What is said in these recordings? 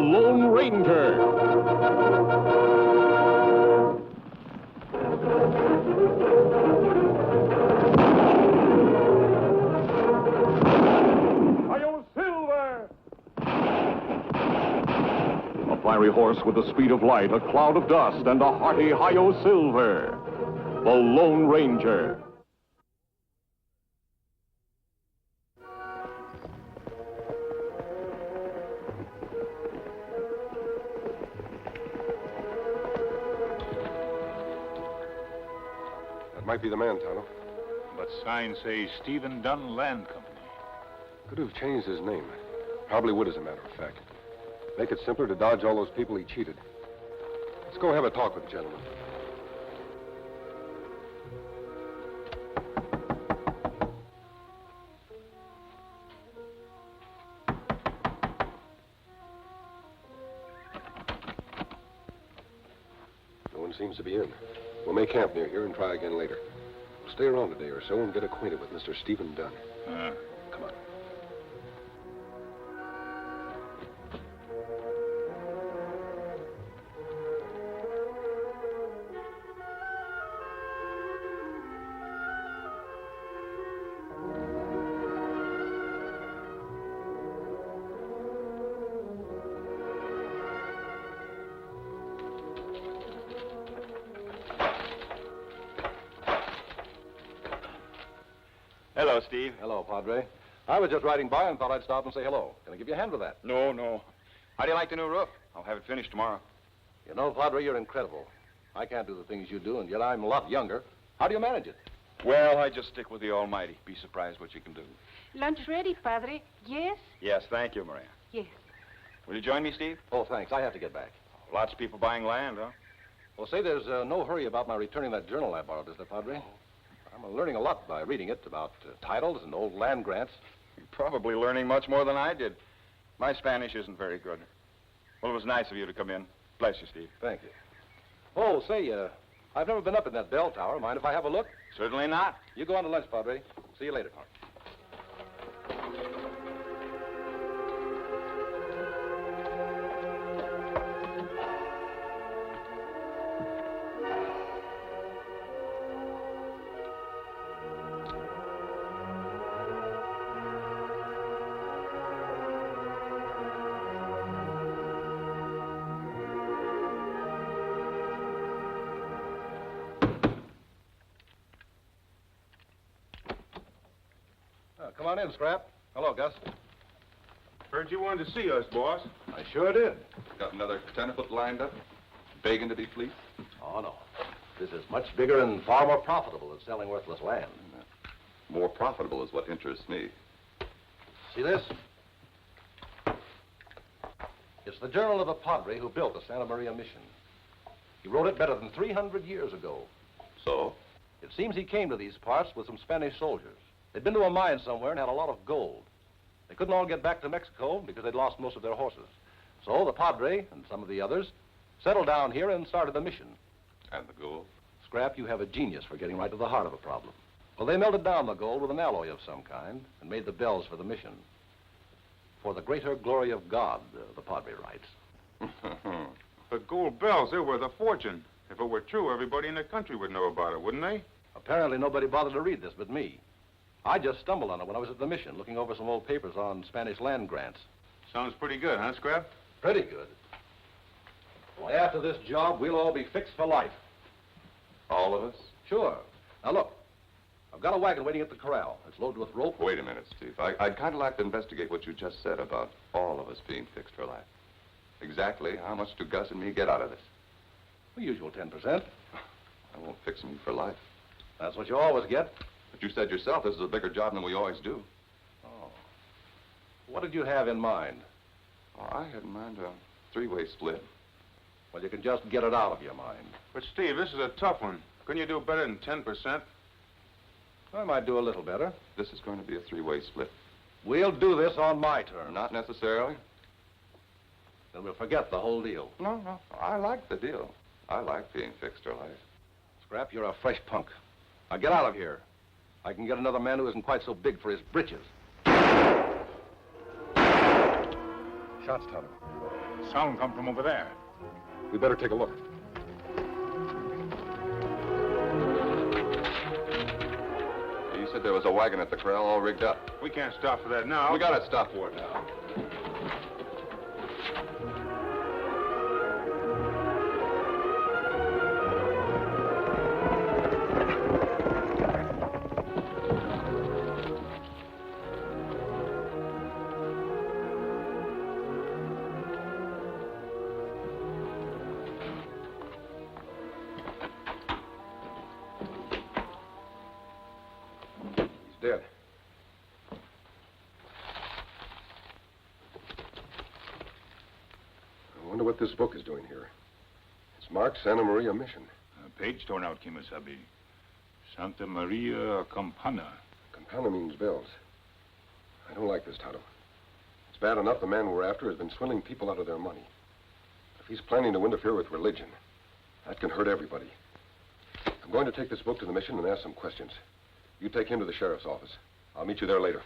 Lone Ranger. A fiery horse with the speed of light, a cloud of dust, and a hearty Hi-Yo Silver. The Lone Ranger. That might be the man, Tonto. But signs say Stephen Dunn Land Company. Could have changed his name. Probably would, as a matter of fact. Make it simpler to dodge all those people he cheated. Let's go have a talk with the gentleman. No one seems to be in. We'll make camp near here and try again later. We'll stay around a day or so and get acquainted with Mr. Stephen Dunn. Come on. Hello, Steve. Hello, Padre. I was just riding by and thought I'd stop and say hello. Can I give you a hand with that? No. How do you like the new roof? I'll have it finished tomorrow. You know, Padre, you're incredible. I can't do the things you do, and yet I'm a lot younger. How do you manage it? Well, I just stick with the Almighty. Be surprised what you can do. Lunch ready, Padre. Yes? Yes, thank you, Maria. Yes. Will you join me, Steve? Oh, thanks. I have to get back. Lots of people buying land, huh? Well, say, there's no hurry about my returning that journal I borrowed, is there, Padre? I'm learning a lot by reading it about titles and old land grants. You're probably learning much more than I did. My Spanish isn't very good. Well, it was nice of you to come in. Bless you, Steve. Thank you. Oh, say, I've never been up in that bell tower. Mind if I have a look? Certainly not. You go on to lunch, Padre. See you later. Come on in, Scrap. Hello, Gus. Heard you wanted to see us, boss. I sure did. Got another tenderfoot lined up, begging to be fleeced? Oh, no. This is much bigger and far more profitable than selling worthless land. More profitable is what interests me. See this? It's the journal of a padre who built the Santa Maria mission. He wrote it better than 300 years ago. So? It seems he came to these parts with some Spanish soldiers. They'd been to a mine somewhere and had a lot of gold. They couldn't all get back to Mexico because they'd lost most of their horses. So the padre and some of the others settled down here and started the mission. And the gold? Scrap, you have a genius for getting right to the heart of a problem. Well, they melted down the gold with an alloy of some kind and made the bells for the mission. For the greater glory of God, the padre writes. The gold bells, they're worth a fortune. If it were true, everybody in the country would know about it, wouldn't they? Apparently nobody bothered to read this but me. I just stumbled on it when I was at the mission, looking over some old papers on Spanish land grants. Sounds pretty good, huh, Scrap? Pretty good. Well, after this job, we'll all be fixed for life. All of us? Sure. Now, look. I've got a wagon waiting at the corral. It's loaded with rope. Wait a minute, Steve. I'd kind of like to investigate what you just said about all of us being fixed for life. Exactly how much do Gus and me get out of this? The usual 10%. I won't fix me for life. That's what you always get. But you said yourself this is a bigger job than we always do. Oh. What did you have in mind? Oh, I had in mind a three-way split. Well, you can just get it out of your mind. But, Steve, this is a tough one. Couldn't you do better than 10%? I might do a little better. This is going to be a three-way split. We'll do this on my terms. Not necessarily. Then we'll forget the whole deal. No. I like the deal. I like being fixed for life. Scrap, you're a fresh punk. Now get out of here. I can get another man who isn't quite so big for his britches. Shots, Tonto. Sound come from over there. We better take a look. You said there was a wagon at the corral all rigged up. We can't stop for that now. We gotta stop for it now. Dead. I wonder what this book is doing here. It's marked Santa Maria Mission. A page torn out, Kimasabi. Santa Maria Campana. Campana means bells. I don't like this, Tonto. It's bad enough the man we're after has been swindling people out of their money. If he's planning to interfere with religion, that can hurt everybody. I'm going to take this book to the mission and ask some questions. You take him to the sheriff's office. I'll meet you there later.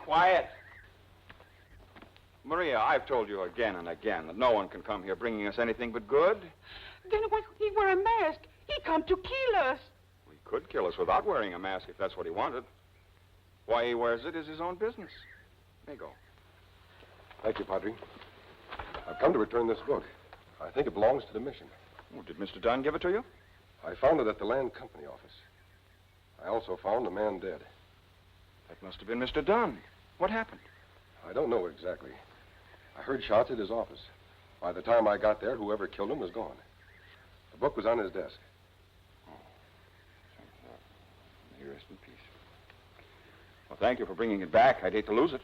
Quiet. Maria, I've told you again and again that no one can come here bringing us anything but good. Then why he wear a mask? He come to kill us. He could kill us without wearing a mask if that's what he wanted. Why he wears it is his own business. May go. Thank you, Padre. I've come to return this book. I think it belongs to the mission. Oh, did Mr. Dunn give it to you? I found it at the land company office. I also found a man dead. That must have been Mr. Dunn. What happened? I don't know exactly. I heard shots at his office. By the time I got there, whoever killed him was gone. The book was on his desk. Oh. May he rest in peace. Well, thank you for bringing it back. I'd hate to lose it.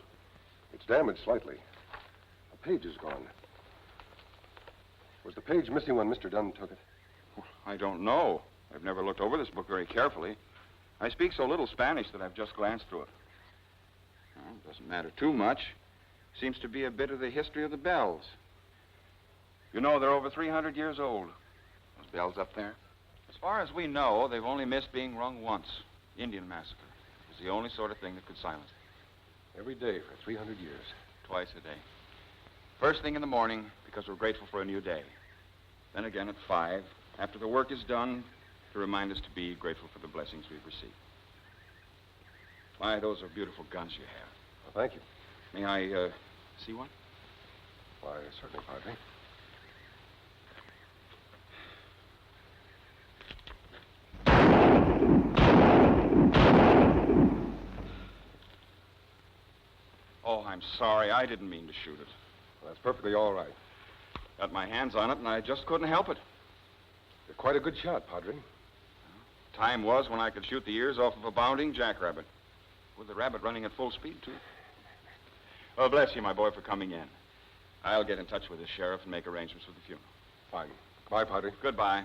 It's damaged slightly. A page is gone. Was the page missing when Mr. Dunn took it? I don't know. I've never looked over this book very carefully. I speak so little Spanish that I've just glanced through it. Well, it doesn't matter too much. Seems to be a bit of the history of the bells. You know, they're over 300 years old. Those bells up there. As far as we know, they've only missed being rung once. Indian massacre. It was the only sort of thing that could silence it. Every day for 300 years. Twice a day. First thing in the morning, because we're grateful for a new day. Then again at 5, after the work is done, to remind us to be grateful for the blessings we've received. Why, those are beautiful guns you have. Well, thank you. May I, see one? Why, certainly, Padre. Oh, I'm sorry. I didn't mean to shoot it. Well, that's perfectly all right. Got my hands on it, and I just couldn't help it. You're quite a good shot, Padre. Time was when I could shoot the ears off of a bounding jackrabbit. With the rabbit running at full speed, too. Well, bless you, my boy, for coming in. I'll get in touch with the sheriff and make arrangements for the funeral. Fine. Bye, Padre. Goodbye.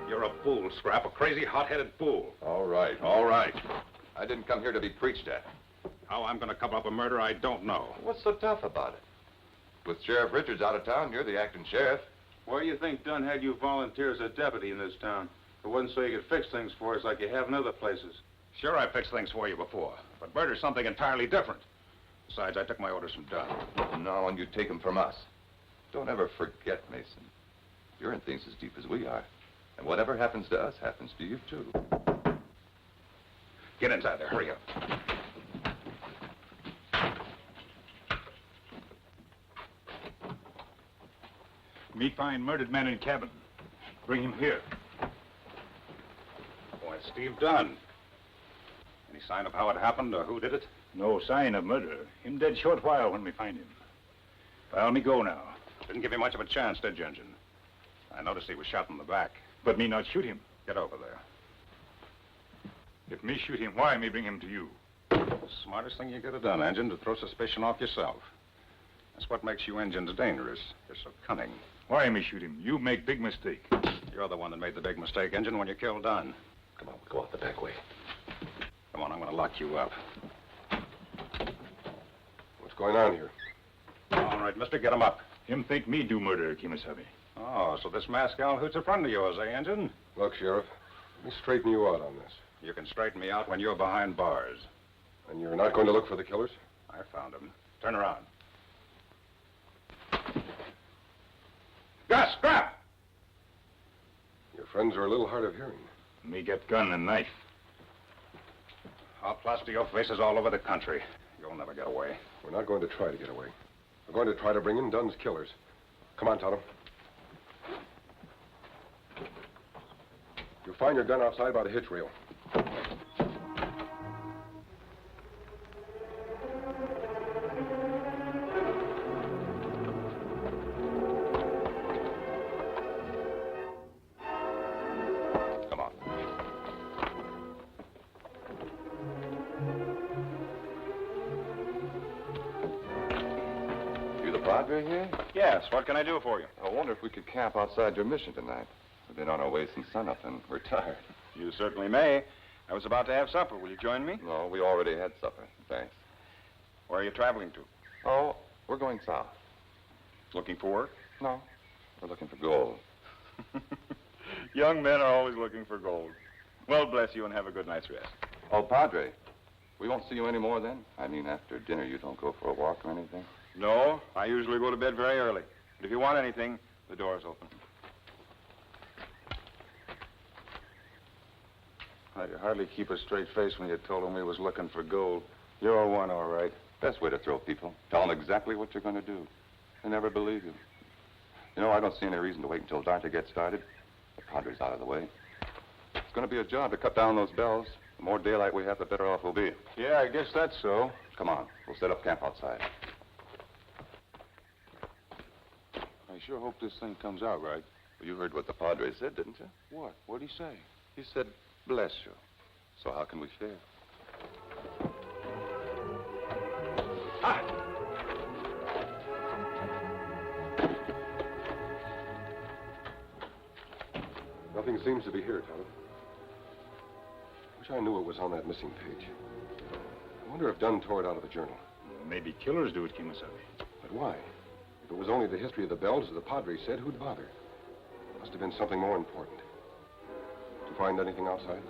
You're a fool, Scrap, a crazy, hot-headed fool. All right, all right. I didn't come here to be preached at. How I'm going to cover up a murder, I don't know. What's so tough about it? With Sheriff Richards out of town, you're the acting sheriff. Why do you think Dunn had you volunteer as a deputy in this town? It wasn't so you could fix things for us like you have in other places. Sure, I fixed things for you before, but murder's something entirely different. Besides, I took my orders from Dunn. No, and you take them from us. Don't ever forget, Mason. You're in things as deep as we are. And whatever happens to us happens to you, too. Get inside there, hurry up. Me find murdered man in cabin. Bring him here. Boy, it's Steve Dunn. Any sign of how it happened or who did it? No sign of murder. Him dead short while when we find him. Well, me go now. Didn't give me much of a chance, did you, Injun? I noticed he was shot in the back. But me not shoot him. Get over there. If me shoot him, why me bring him to you? Smartest thing you could have done, Injun, to throw suspicion off yourself. That's what makes you Injuns dangerous. You're so cunning. Why me shoot him? You make big mistake. You're the one that made the big mistake, Injun, when you killed Dunn. Come on, we'll go out the back way. Come on, I'm going to lock you up. What's going on here? All right, mister, get him up. Him think me do murder, Kimasabi. Oh, so this Moscow hoot's a friend of yours, eh, Injun? Look, Sheriff, let me straighten you out on this. You can straighten me out when you're behind bars. And you're not going to look for the killers? I found him. Turn around. Gus, scrap! Your friends are a little hard of hearing. Me get gun and knife. I'll plaster your faces all over the country. You'll never get away. We're not going to try to get away. We're going to try to bring in Dunn's killers. Come on, Tonto. You'll find your gun outside by the hitch rail. Come on. You the Padre here? Yes, what can I do for you? I wonder if we could camp outside your mission tonight. We've been on our way since sunup and we're tired. You certainly may. I was about to have supper. Will you join me? No, we already had supper. Thanks. Where are you traveling to? Oh, we're going south. Looking for work? No, we're looking for gold. Young men are always looking for gold. Well, bless you and have a good night's rest. Oh, Padre, we won't see you anymore then? I mean, after dinner, you don't go for a walk or anything? No, I usually go to bed very early. But if you want anything, the door's open. I could hardly keep a straight face when you told him we was looking for gold. You're one, all right. Best way to throw people. Tell them exactly what you're going to do. They never believe you. You know, I don't see any reason to wait until dark to get started. The Padre's out of the way. It's going to be a job to cut down those bells. The more daylight we have, the better off we'll be. Yeah, I guess that's so. Come on, we'll set up camp outside. I sure hope this thing comes out right. Well, you heard what the Padre said, didn't you? What? What'd he say? He said, bless you. So how can we fail? Nothing seems to be here, Tonto. Wish I knew what was on that missing page. I wonder if Dunn tore it out of the journal. Maybe killers do it, Kimasabi. But why? If it was only the history of the bells, as the Padre said, who'd bother? Must have been something more important. Did you find anything outside?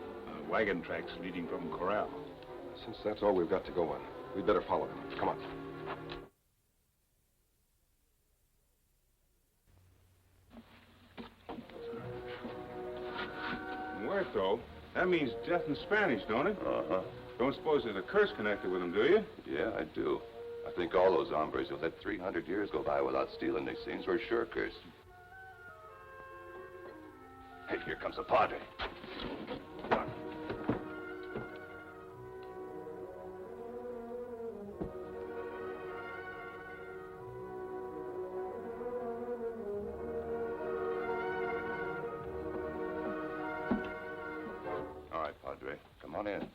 Wagon tracks leading from corral. Since that's all we've got to go on, we'd better follow them. Come on. Muerto? That means death in Spanish, don't it? Uh-huh. Don't suppose there's a curse connected with him, do you? Yeah, I do. I think all those hombres who let 300 years go by without stealing these things were sure cursed. Hey, here comes the Padre. All right, Padre. Come on in.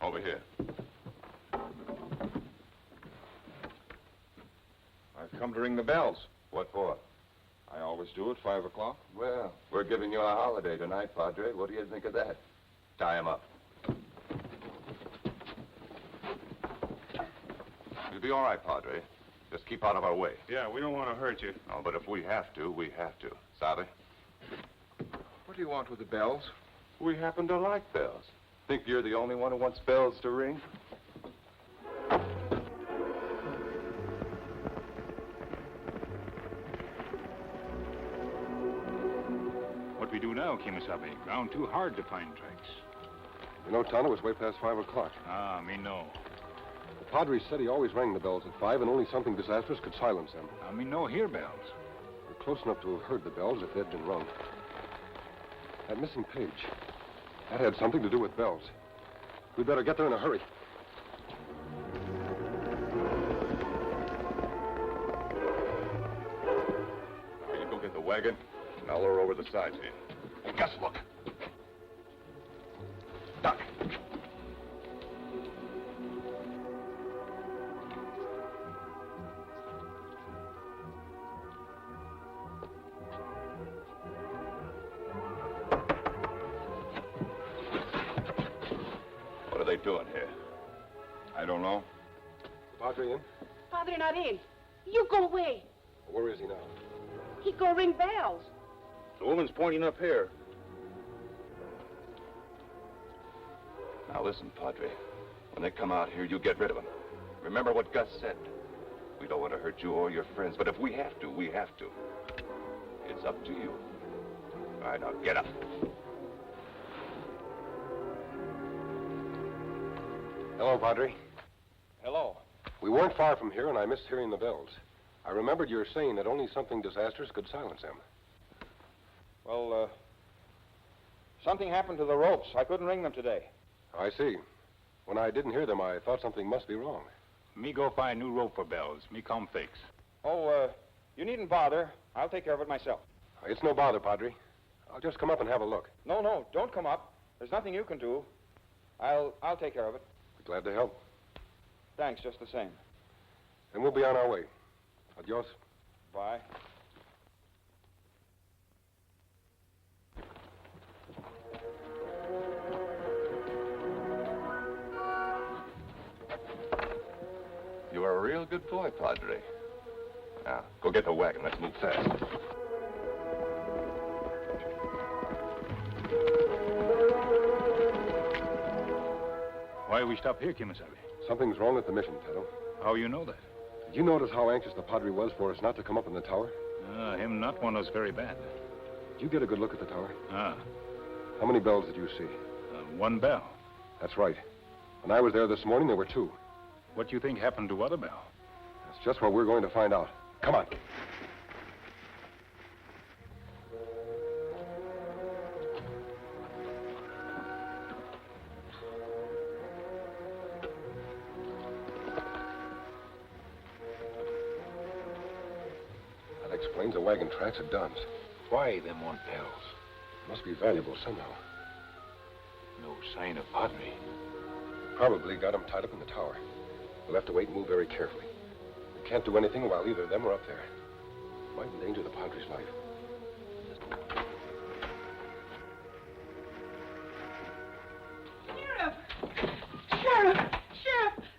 Over here. I've come to ring the bells. What for? I always do at 5 o'clock. Well, we're giving you a holiday tonight, Padre. What do you think of that? Tie him up. You'll be all right, Padre. Just keep out of our way. Yeah, we don't want to hurt you. No, but if we have to, we have to. Sabe? What do you want with the bells? We happen to like bells. Think you're the only one who wants bells to ring? What we do now, Kimasabi? Ground too hard to find tracks. You know, Tonto, it's way past 5 o'clock. Ah, me know. The Padre said he always rang the bells at 5, and only something disastrous could silence them. Ah, me know hear bells. We're close enough to have heard the bells if they'd been rung. That missing page, that had something to do with bells. We'd better get there in a hurry. You go get the wagon, and I'll lower over the sides here. Hey, Gus, look. Duck. they doing here? I don't know. The Padre in? Padre not in. You go away. Where is he now? He go ring bells. The woman's pointing up here. Now listen, Padre. When they come out here, you get rid of them. Remember what Gus said. We don't want to hurt you or your friends, but if we have to, we have to. It's up to you. All right, now get up. Hello, Padre. Hello. We weren't far from here, and I missed hearing the bells. I remembered your saying that only something disastrous could silence them. Well, something happened to the ropes. I couldn't ring them today. I see. When I didn't hear them, I thought something must be wrong. Me go find new rope for bells. Me come fix. Oh, you needn't bother. I'll take care of it myself. It's no bother, Padre. I'll just come up and have a look. No, don't come up. There's nothing you can do. I'll take care of it. Be glad to help. Thanks, just the same. And we'll be on our way. Adios. Bye. You're a real good boy, Padre. Now, go get the wagon. Let's move fast. Why we stop here, Kimasabi? Something's wrong at the mission, Tonto. How you know that? Did you notice how anxious the Padre was for us not to come up in the tower? Him not want us very bad. Did you get a good look at the tower? Ah, How many bells did you see? one bell. That's right. When I was there this morning, there were 2. What you think happened to other bell? That's just what we're going to find out. Come on. That explains the wagon tracks at Dunn's. Why them want bells? Must be valuable somehow. No sign of Padre. Probably got him tied up in the tower. We'll have to wait and move very carefully. We can't do anything while either of them are up there. Might endanger the Padre's life. Sheriff,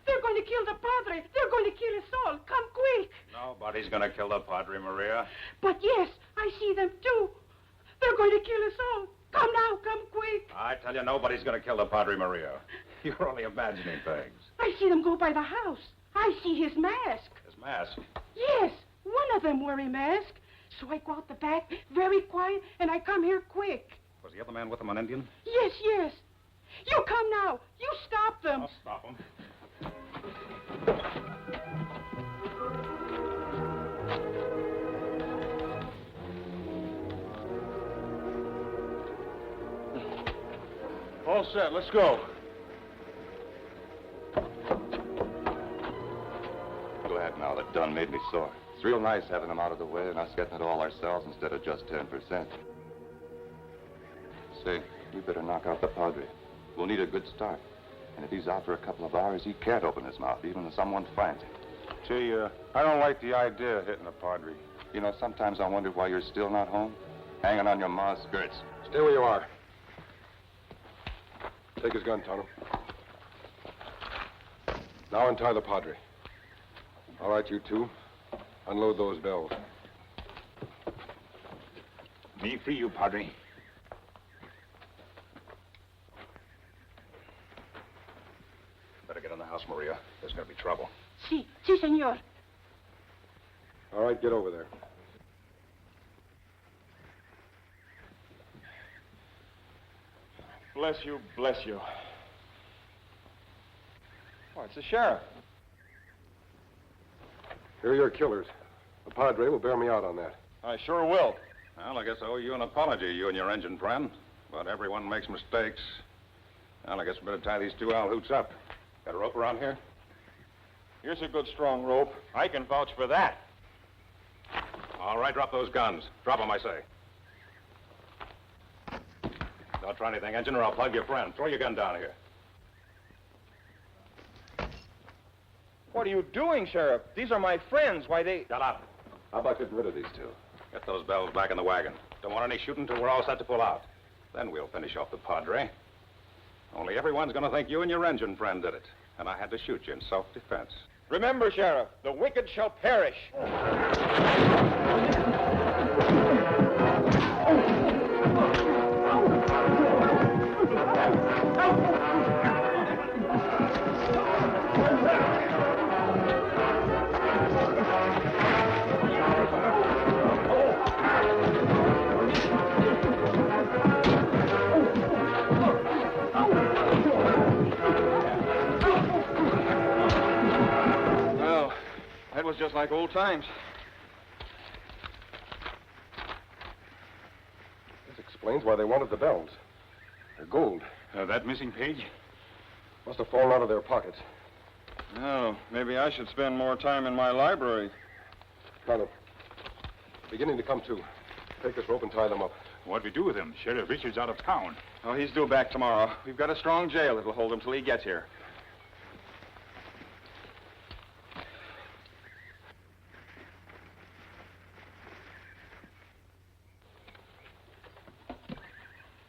they're going to kill the Padre. They're going to kill us all. Come quick. Nobody's gonna kill the Padre, Maria. But yes, I see them too. They're going to kill us all. Come now, come quick. I tell you, nobody's gonna kill the Padre, Maria. You're only imagining things. I see them go by the house. I see his mask. His mask. Yes, one of them wear a mask. So I go out the back, very quiet, and I come here quick. Was the other man with him an Indian? Yes. You come now. You stop them. I'll stop him. All set. Let's go. Glad now that Dunn made me sore. It's real nice having them out of the way and us getting it all ourselves instead of just 10%. Say, we better knock out the Padre. We'll need a good start. And if he's out for a couple of hours, he can't open his mouth, even if someone finds him. Gee, I don't like the idea of hitting the Padre. You know, sometimes I wonder why you're still not home, hanging on your ma's skirts. Stay where you are. Take his gun, Tonto. Now untie the Padre. All right, you two. Unload those bells. Me free you, Padre. Better get in the house, Maria. There's gonna be trouble. Si, senor. All right, get over there. Bless you, bless you. Oh, it's the sheriff. Here are your killers. The Padre will bear me out on that. I sure will. Well, I guess I owe you an apology, you and your engine friend. But everyone makes mistakes. Well, I guess we better tie these 2 Alhoots up. Got a rope around here? Here's a good strong rope. I can vouch for that. All right, drop those guns. Drop them, I say. Don't try anything, engine, or I'll plug your friend. Throw your gun down here. What are you doing, Sheriff? These are my friends. Why, they... Shut up. How about getting rid of these 2? Get those bells back in the wagon. Don't want any shooting till we're all set to pull out. Then we'll finish off the Padre. Only everyone's going to think you and your engine friend did it. And I had to shoot you in self-defense. Remember, Sheriff, the wicked shall perish. Well, that was just like old times. This explains why they wanted the bells. They're gold. That missing page? Must have fallen out of their pockets. Oh, maybe I should spend more time in my library. Tonto, beginning to come to. Take this rope and tie them up. What we do with him? Sheriff Richard's out of town. Oh, he's due back tomorrow. We've got a strong jail that'll hold him till he gets here.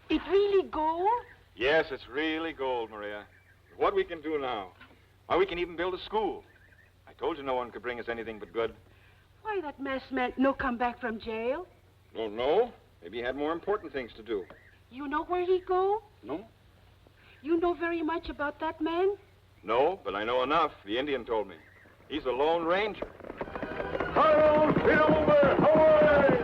It really gold? Yes, it's really gold, Maria. What we can do now? Why, we can even build a school. I told you no one could bring us anything but good. Why, that mess meant no come back from jail. Don't know. Maybe he had more important things to do. You know where he go? No? You know very much about that man? No, but I know enough. The Indian told me. He's a Lone Ranger. Silver, away!